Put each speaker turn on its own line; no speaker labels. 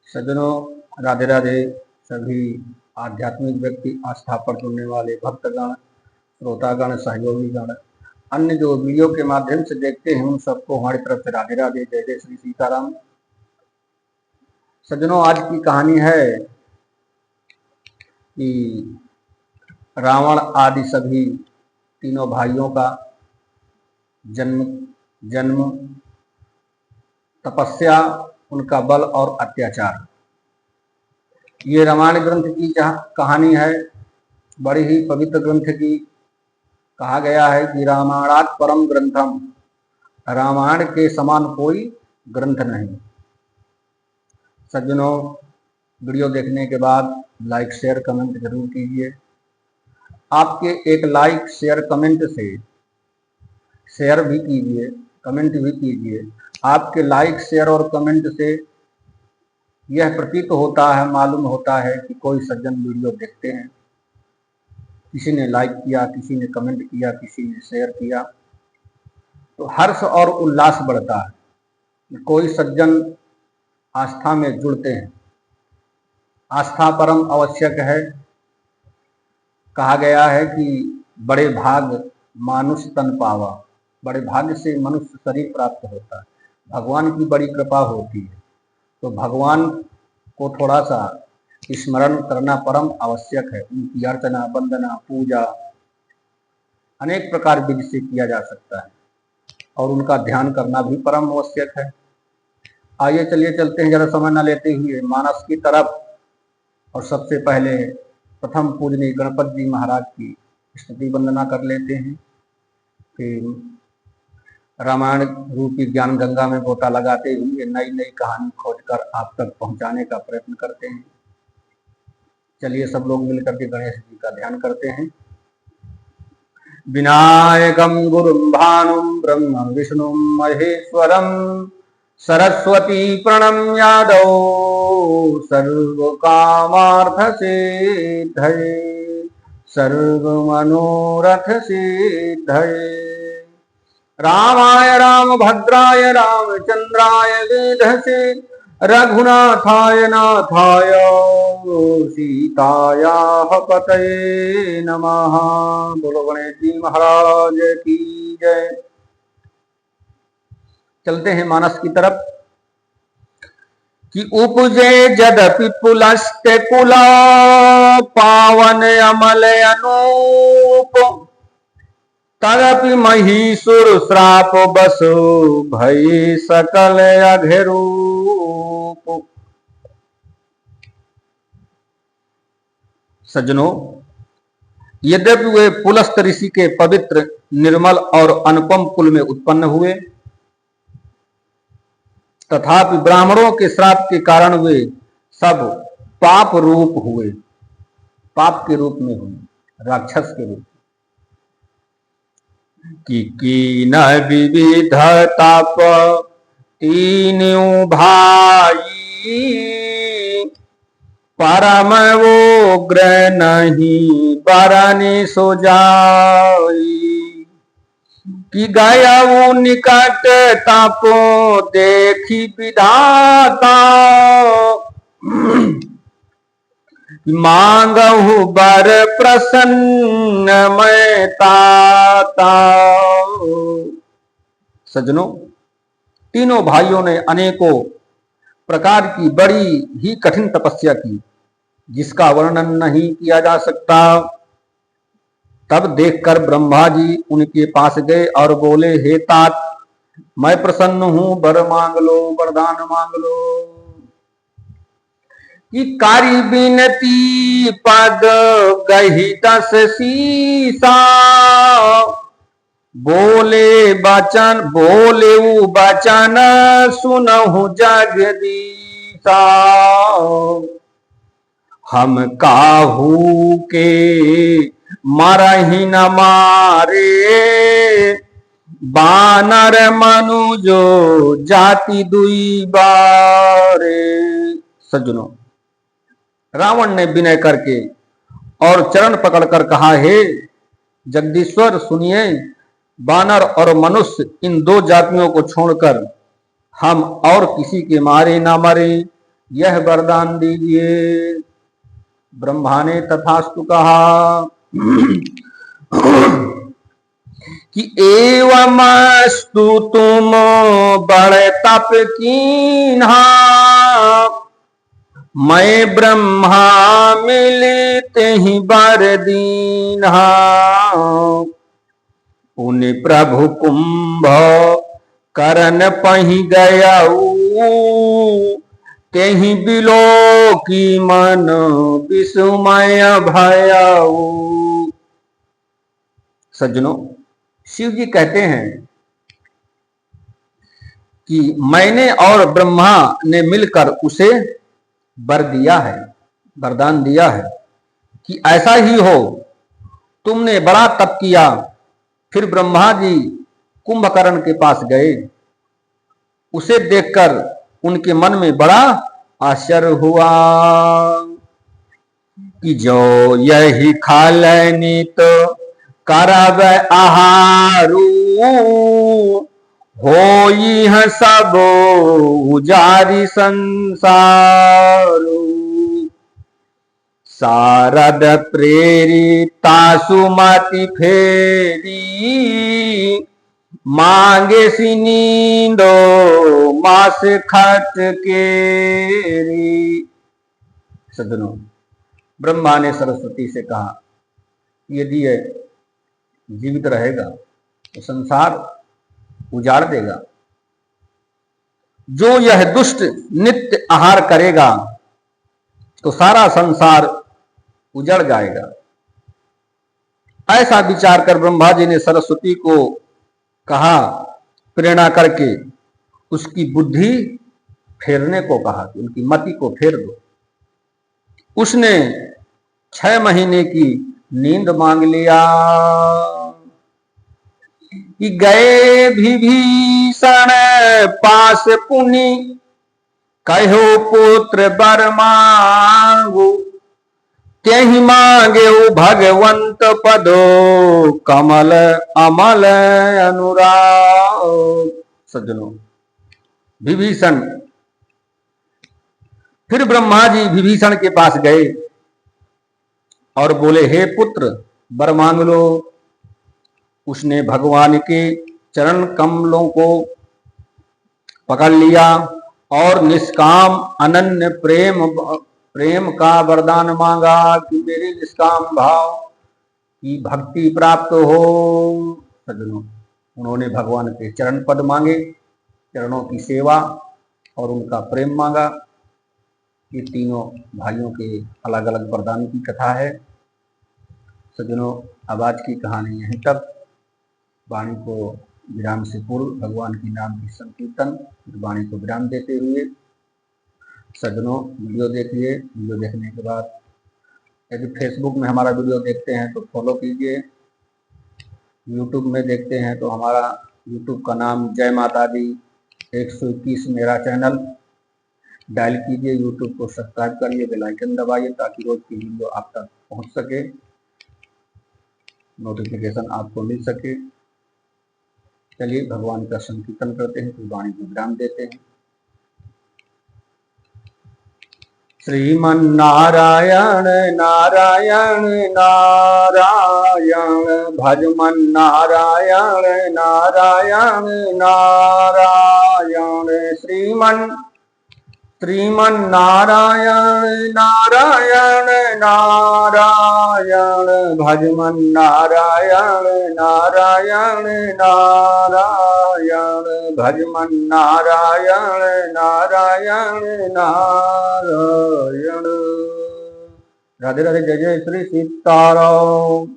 सज्जनों, राधे राधे। सभी आध्यात्मिक व्यक्ति, आस्था पर जुड़ने वाले भक्तगण, श्रोतागण, सहयोगीगण, अन्य जो वीडियो के माध्यम से देखते हैं उन सबको हमारी तरफ से राधे राधे, जय जय श्री सीताराम। सज्जनों, आज की कहानी है कि रावण आदि सभी तीनों भाइयों का जन्म, तपस्या, उनका बल और अत्याचार। ये रामायण ग्रंथ की कहानी है, बड़ी ही पवित्र ग्रंथ की। कहा गया है कि रामायणात् परम ग्रंथम, रामायण के समान कोई ग्रंथ नहीं। सज्जनों, वीडियो देखने के बाद लाइक शेयर कमेंट जरूर कीजिए। आपके एक लाइक शेयर कमेंट से, शेयर भी कीजिए, कमेंट भी कीजिए। आपके लाइक शेयर और कमेंट से यह प्रतीत होता है, मालूम होता है कि कोई सज्जन वीडियो देखते हैं। किसी ने लाइक किया, किसी ने कमेंट किया, किसी ने शेयर किया, तो हर्ष और उल्लास बढ़ता है। कोई सज्जन आस्था में जुड़ते हैं। आस्था परम आवश्यक है। कहा गया है कि बड़े भाग मानुष तन पावा, बड़े भाग्य से मनुष्य शरीर प्राप्त होता है। भगवान की बड़ी कृपा होती है, तो भगवान को थोड़ा सा स्मरण करना परम आवश्यक है। उनकी अर्चना, वंदना, पूजा अनेक प्रकार विधि से किया जा सकता है और उनका ध्यान करना भी परम आवश्यक है। आइए चलिए चलते हैं, ज़्यादा समय न लेते हुए मानस की तरफ। और सबसे पहले प्रथम पूजनीय गणपति जी महाराज की स्तुति वंदना कर लेते हैं। फिर रामायण रूपी ज्ञान गंगा में गोता लगाते हुए नई नई कहानी खोजकर आप तक पहुंचाने का प्रयत्न करते हैं। चलिए सब लोग मिलकर के गणेश जी का ध्यान करते हैं। विनायकं गुरुं भानुं ब्रह्म विष्णुं महेश्वरं, सरस्वती प्रणम्यादौ सर्वकामार्थ सिद्धये, सर्वमनोरथ सिद्धये। रामाय रामभद्राय रामचंद्राय वेधसे, रघुनाथाय नाथाय सीतायाः पतये नमः। बोलो गणेश जी महाराज की जय। चलते हैं मानस की तरफ। कि उपजे जदपि पुलस्त कुला, पावन अमल अनूप, तदपि महिषुर श्राप बसु, भई सकल अघरूप। सज्जनों, यद्यपि वे पुलस्त ऋषि के पवित्र, निर्मल और अनुपम कुल में उत्पन्न हुए, तथापि ब्राह्मणों के श्राप के कारण वे सब पाप रूप हुए, पाप के रूप में हुए, राक्षस के रूप। कि न विविध ताप तीनों भाई, परम उग्र नहीं बरनि सो जाई। कि गया निकट तापो देखी विधाता, मांगहु बर प्रसन्न मैं ताता। सज्जनों, तीनों भाइयों ने अनेकों प्रकार की बड़ी ही कठिन तपस्या की, जिसका वर्णन नहीं किया जा सकता। तब देखकर ब्रह्मा जी उनके पास गए और बोले, हे तात, मैं प्रसन्न हूं, वर मांग लो, वरदान मांग लो। कि कारी बिनती पद गही दस सीसा, बोले बचन सुनहु जगदीशा। हम काहू के मरहि न मारे, बानर मनुजो जाति दुई बारे। सज्जनों, रावण ने विनय करके और चरण पकड़कर कहा, हे जगदीश्वर सुनिए, बानर और मनुष्य इन दो जातियों को छोड़कर हम और किसी के मारे ना मरे, यह वरदान दीजिए। ब्रह्मा ने तथास्तु कहा कि एवमस्तु तुम बड़े तप कीन्हा, मैं ब्रह्मा मिलते ही बर दीन्हा। पुनि प्रभु कुंभ करन पही गयाऊ, तेहि बिलो की मन विस्मय भयाऊ। सज्जनों, शिव जी कहते हैं कि मैंने और ब्रह्मा ने मिलकर उसे वर दिया है, वरदान दिया है कि ऐसा ही हो। तुमने बड़ा तप किया। फिर ब्रह्मा जी कुंभकर्ण के पास गए। उसे देखकर उनके मन में बड़ा आश्चर्य हुआ कि जो यही खालनी तो करब आहारू, होई है सब उजारी संसारू। शारद प्रेरिता सुमति फेरी, मांगे सी नींदो मास खट केरी। सज्जनों, ब्रह्मा ने सरस्वती से कहा, यदि यह जीवित रहेगा तो संसार उजाड़ देगा। जो यह दुष्ट नित्य आहार करेगा तो सारा संसार उजड़ जाएगा। ऐसा विचार कर ब्रह्मा जी ने सरस्वती को कहा, प्रेरणा करके उसकी बुद्धि फेरने को कहा कि उनकी मति को फेर दो। उसने 6 महीने की नींद मांग लिया कि गए विभीषण पास पुनि, कहो पुत्र वर मांगू। त्यहि मांगे भगवंत पदो, कमल अमल अनुराग। सज्जनों, विभीषण, फिर ब्रह्मा जी विभीषण के पास गए और बोले, हे पुत्र वर मांग लो। उसने भगवान के चरण कमलों को पकड़ लिया और निष्काम अनन्य प्रेम का वरदान मांगा कि मेरे निष्काम भाव की भक्ति प्राप्त हो। सज्जनों, उन्होंने भगवान के चरण पद मांगे, चरणों की सेवा और उनका प्रेम मांगा। ये तीनों भाइयों के अलग अलग वरदान की कथा है। सज्जनों, अब आज की कहानी यहीं तक। वाणी को विराम से पूर्व भगवान की नाम की संकीर्तन, वाणी को विराम देते हुए सज्जनों वीडियो देखिए। वीडियो देखने के बाद यदि फेसबुक में हमारा वीडियो देखते हैं तो फॉलो कीजिए। यूट्यूब में देखते हैं तो हमारा यूट्यूब का नाम जय माता दी 121 मेरा चैनल डायल कीजिए। यूट्यूब को सब्सक्राइब करिए, बेल आइकन दबाइए ताकि रोज की वीडियो आप तक पहुंच सके, नोटिफिकेशन आपको मिल सके। चलिए भगवान का संकीर्तन करते हैं, फिर वाणी को विराम देते हैं। श्रीमन्नारायण नारायण नारायण, भजमन नारायण नारायण नारायण। श्रीमन्नारायण नारायण नारायण, भजमन नारायण नारायण नारायण, भजमन नारायण नारायण नारायण। राधे राधे, जय जय श्री सीताराम।